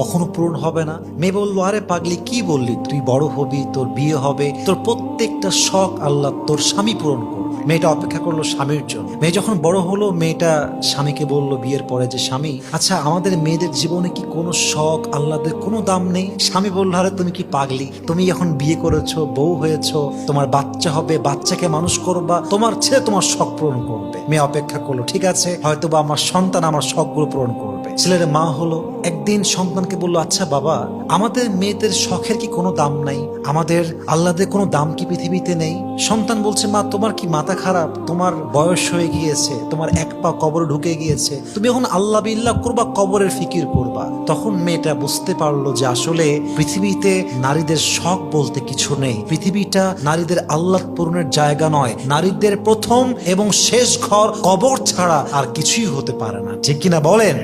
কখনো পূরণ হবে না? মেয়ে বলল, আরে পাগলি কি বললি, তুই বড় হবি, তোর বিয়ে হবে, তোর প্রত্যেকটা শখ আল্লাহ তোর স্বামী পূরণ করবে। মেয়েটা অপেক্ষা করলো স্বামীর জন্য। মেয়ে যখন বড় হলো, মেয়েটা স্বামীকে বলল বিয়ের পরে যে, স্বামী, আচ্ছা আমাদের মেয়েদের জীবনে কি কোনো শখ আল্লাহদের কোনো দাম নেই? স্বামী বলল, আরে তুমি কি পাগলি, তুমি এখন বিয়ে করেছো, বউ হয়েছো, তোমার বাচ্চা হবে, বাচ্চাকে মানুষ করবা, তোমার ছেলে তোমার শখ পূরণ করবে। মেয়ে অপেক্ষা করলো, ঠিক আছে, হয়তো বা আমার সন্তান আমার শখগুলো পূরণ করবে। ছেলের মা হলো, একদিন সন্তানকে বললো, আচ্ছা বাবা, আমাদের মেয়েদের শখের কি কোনো দাম নাই? আমাদের আল্লাহদের কোনো দাম কি পৃথিবীতে নেই? সন্তান বলছে, মা তোমার কি মাথা খারাপ? তোমার বয়স হয়ে গিয়েছে, তোমার এক পা কবরে ঢুকে গিয়েছে, তুমি এখন আল্লাহ বিল্লাহ করবা, কবরের ফিকির করবা। তখন মেয়েটা বুঝতে পারলো যে আসলে পৃথিবীতে নারীদের শখ বলতে কিছু নেই। পৃথিবীটা নারীদের আল্লাহ পূরণের জায়গা নয়। নারীদের প্রথম এবং শেষ ঘর কবর ছাড়া আর কিছুই হতে পারে না। ঠিক কিনা বলেন?